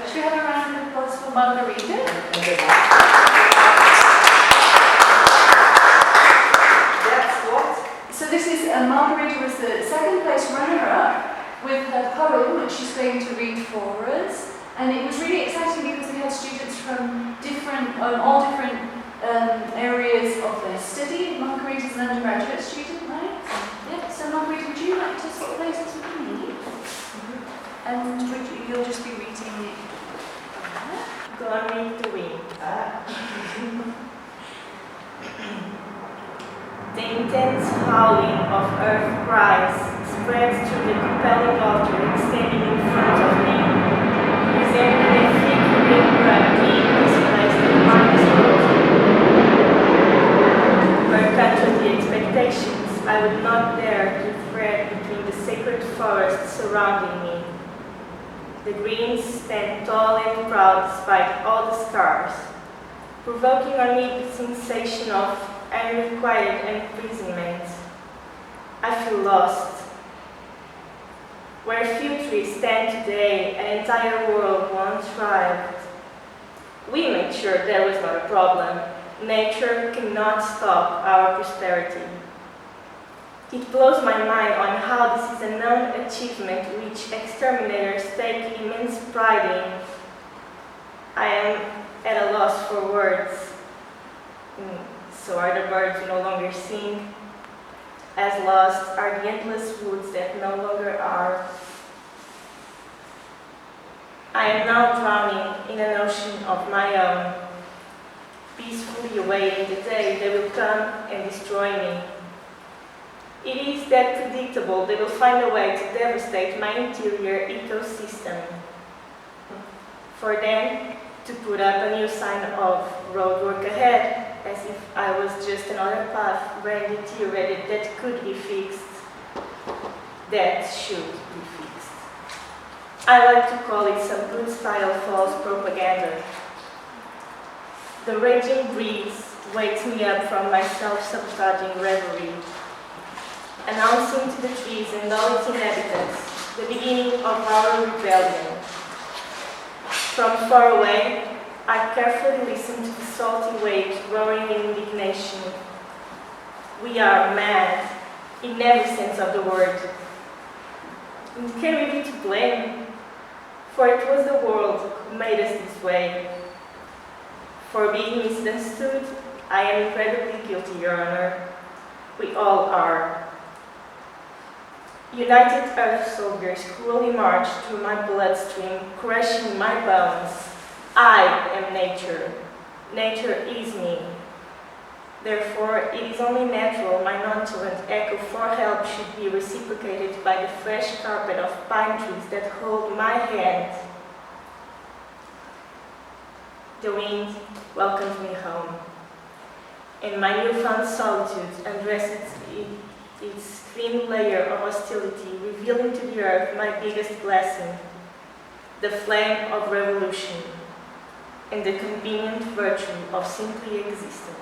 Should we have a round of applause for Margarida? That's what? So this is, Margarida was the second place runner-up with her poem, which she's going to read for us. And it was really exciting because we had students from different, all different areas of their study. Margarita's an undergraduate student, right? Yeah. So Margarita, would you like to sort of place this with me? And you'll just be reading it. Gone with the wind. The intense howling of earth cries spreads through the compelling water extending in front of me, resembling a thick green gravity displaced in minus where cut to the expectations, I would not dare to thread between the sacred forests surrounding me. The greens stand tall and proud despite all the scars, provoking on me the sensation of unrequited imprisonment. I feel lost. Where few trees stand today, an entire world once thrived. We made sure there was not a problem. Nature cannot stop our prosperity. It blows my mind on how this is a known achievement which exterminators take immense pride in. I am at a loss for words. So are the birds who no longer sing. As lost are the endless woods that no longer are. I am now drowning in an ocean of my own, peacefully awaiting the day they will come and destroy me. It is that predictable they will find a way to devastate my interior ecosystem. For them to put up a new sign of road work ahead, as if I was just another path where deteriorated that could be fixed, that should be fixed. I like to call it some good style false propaganda. The raging breeze wakes me up from my self-sabotaging reverie, announcing to the trees and all its inhabitants the beginning of our rebellion. From far away, I carefully listen to the salty waves roaring in indignation. We are mad, in every sense of the word. And can we be to blame? For it was the world who made us this way. For being misunderstood, I am incredibly guilty, Your Honor. We all are. United Earth soldiers cruelly march through my bloodstream, crushing my bones. I am nature. Nature is me. Therefore, it is only natural my nonchalant echo for help should be reciprocated by the fresh carpet of pine trees that hold my hand. The wind welcomes me home, and my newfound solitude undresses its thin layer of hostility, revealing to the earth my biggest blessing, the flame of revolution, and the convenient virtue of simply existing.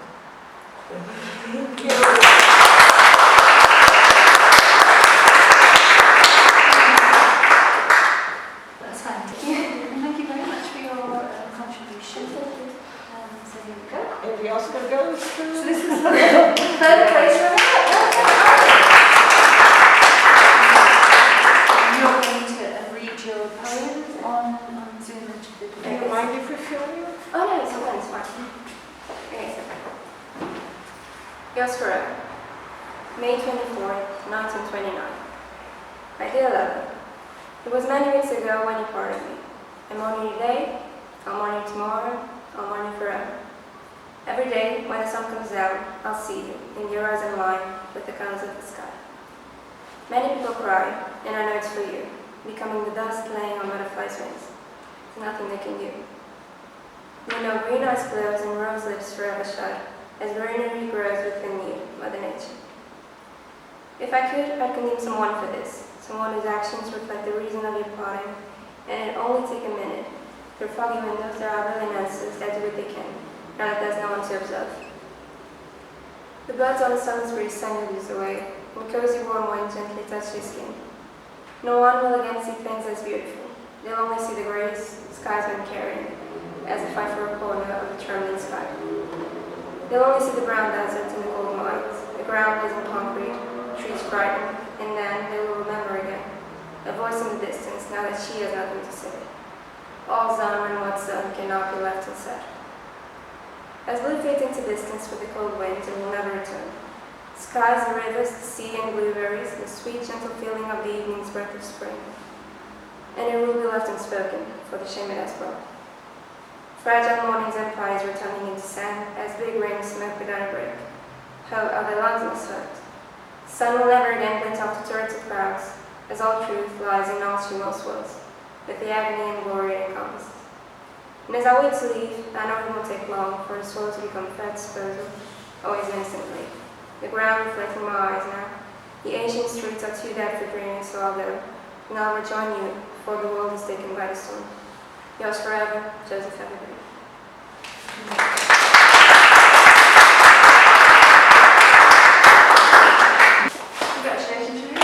Thank you. That's fantastic. Thank you very much for your contribution. So here we go. Everybody else going to go? So this is third place runner. You're going to read your poem on Zoom. Do you mind if we film you? Oh no, it's fine. Okay, so. Yours forever. May 24th, 1929. My dear lover, it was many weeks ago when you parted me. I'm mourning you today, I'll mourn you tomorrow, I'll mourn you forever. Every day, when the sun comes down, I'll see you, in your eyes and mine, with the colors of the sky. Many people cry, and I know it's for you, becoming the dust laying on butterflies' wings. There's nothing they can do. You know green eyes close and rose lips forever shut, as greenery grows within you, Mother Nature. If I could, I'd condemn someone for this, someone whose actions reflect the reason of your parting, and it'd only take a minute. Through foggy windows, there are brilliances that do what they can, now that there's no one to observe. The birds on the summer's breeze sang the blues away, and cozy warm wind gently touched your skin. No one will again see things as beautiful. They'll only see the grays skies been carrying, as if I for a corner of the trembling sky. They'll only see the brown desert and the gold mines. The ground isn't concrete, trees frightened, and then they will remember again. A voice in the distance, now that she has nothing to say. All's done when what's done cannot be left unsaid. As blue fades into distance with the cold winds, it will never return. Skies, the rivers, the sea, and blueberries, the sweet, gentle feeling of the evening's breath of spring. And it will be left unspoken, for the shame it has brought. Fragile morning's empires were turning into sand, as big rings smoke without a break. How other lungs must hurt. Sun will never again glint off the turrets of crowds, as all truth lies in all she most was, with the agony and glory it encompasses. And as I wait to leave, I know it won't take long for a soul to become fed disposal, always instantly. The ground reflecting my eyes now. The ancient streets are too dead for dreaming, so I'll go. And I'll rejoin you before the world is taken by the storm. Yours forever, Joseph Evergreen. Congratulations, Julie.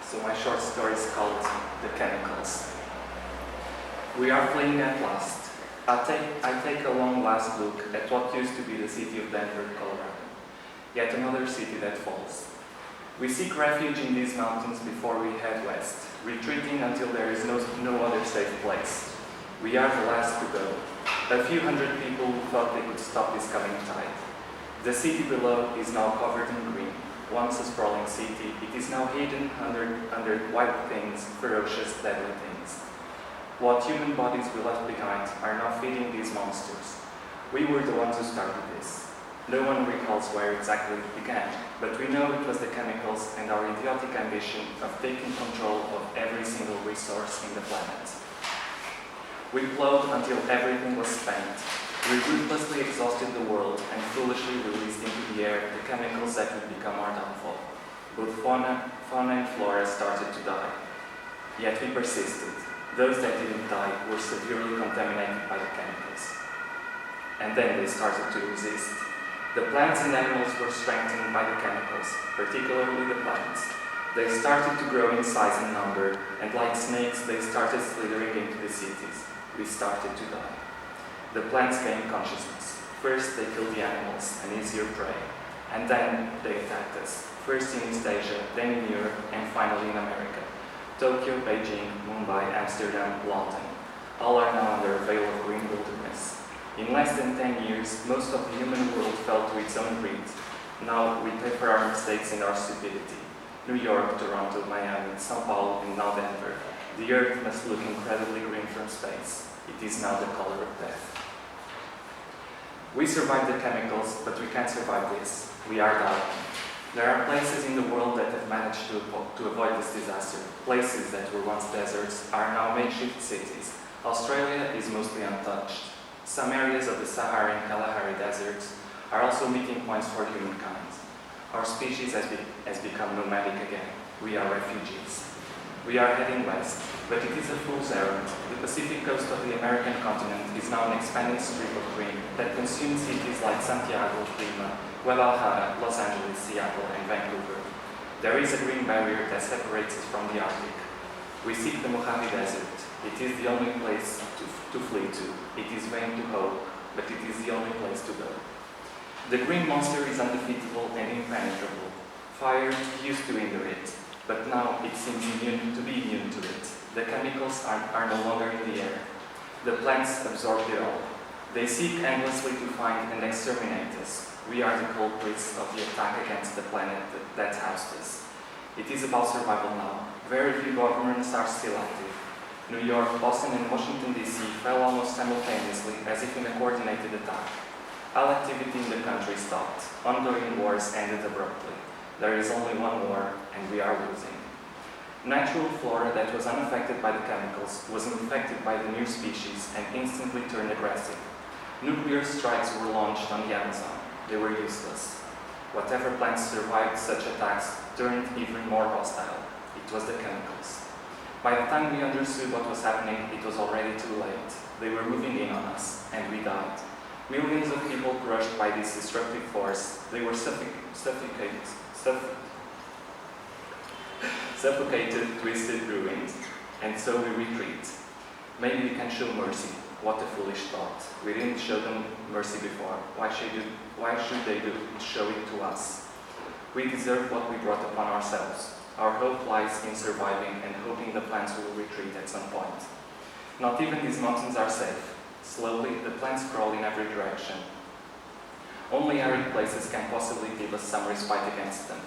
So my short story is called The Chemicals. We are fleeing at last. I take a long last look at what used to be the city of Denver, Colorado. Yet another city that falls. We seek refuge in these mountains before we head west, retreating until there is no other safe place. We are the last to go. A few hundred people who thought they could stop this coming tide. The city below is now covered in green. Once a sprawling city, it is now hidden under wild things, ferocious, deadly things. What human bodies we left behind are now feeding these monsters. We were the ones who started this. No one recalls where exactly it began, but we know it was the chemicals and our idiotic ambition of taking control of every single resource in the planet. We plowed until everything was spent. We ruthlessly exhausted the world and foolishly released into the air the chemicals that would become our downfall. Both fauna and flora started to die. Yet we persisted. Those that didn't die were severely contaminated by the chemicals. And then they started to resist. The plants and animals were strengthened by the chemicals, particularly the plants. They started to grow in size and number, and like snakes, they started slithering into the cities. We started to die. The plants gained consciousness. First, they killed the animals, an easier prey, and then they attacked us. First in East Asia, then in Europe, and finally in America. Tokyo, Beijing, Mumbai, Amsterdam, London. All are now under a veil of green wilderness. In less than 10 years, most of the human world fell to its own greed. Now we pay for our mistakes and our stupidity. New York, Toronto, Miami, São Paulo, and now Denver. The earth must look incredibly green from space. It is now the color of death. We survived the chemicals, but we can't survive this. We are dying. There are places in the world that have managed to avoid this disaster. Places that were once deserts are now makeshift cities. Australia is mostly untouched. Some areas of the Saharan Kalahari deserts are also meeting points for humankind. Our species has become nomadic again. We are refugees. We are heading west, but it is a fool's errand. The Pacific coast of the American continent is now an expanded strip of green that consumes cities like Santiago, Lima, Guadalajara, Los Angeles, Seattle, and Vancouver. There is a green barrier that separates us from the Arctic. We seek the Mojave Desert. It is the only place to flee to. It is vain to hope, but it is the only place to go. The green monster is undefeatable and impenetrable. Fire used to hinder it, but now it seems to be immune to it. The chemicals are no longer in the air. The plants absorb it all. They seek endlessly to find and exterminate us. We are the culprits of the attack against the planet that housed us. It is about survival now. Very few governments are still active. New York, Boston, and Washington, D.C. fell almost simultaneously, as if in a coordinated attack. All activity in the country stopped. Ongoing wars ended abruptly. There is only one war, and we are losing. Natural flora that was unaffected by the chemicals was infected by the new species and instantly turned aggressive. Nuclear strikes were launched on the Amazon. They were useless. Whatever plants survived such attacks turned even more hostile. It was the chemicals. By the time we understood what was happening, it was already too late. They were moving in on us, and we died. Millions of people crushed by this destructive force, they were suffocated, twisted, ruined, and so we retreat. Maybe we can show mercy. What a foolish thought. We didn't show them mercy before. Why should they show it to us? We deserve what we brought upon ourselves. Our hope lies in surviving and hoping the plants will retreat at some point. Not even these mountains are safe. Slowly, the plants crawl in every direction. Only arid places can possibly give us some respite against them.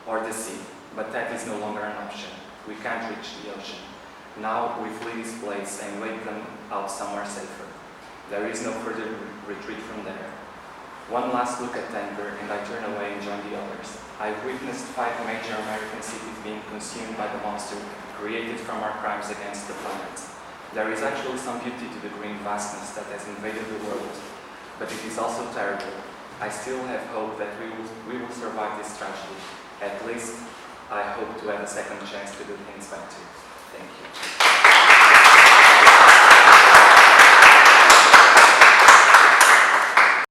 Or the sea, but that is no longer an option. We can't reach the ocean. Now we flee this place and wait them out somewhere safer. There is no further retreat from there. One last look at Denver and I turn away and join the others. I've witnessed 5 major American cities being consumed by the monster created from our crimes against the planet. There is actually some beauty to the green vastness that has invaded the world, but it is also terrible. I still have hope that we will survive this tragedy. At least, I hope to have a second chance to do things better. Thank you.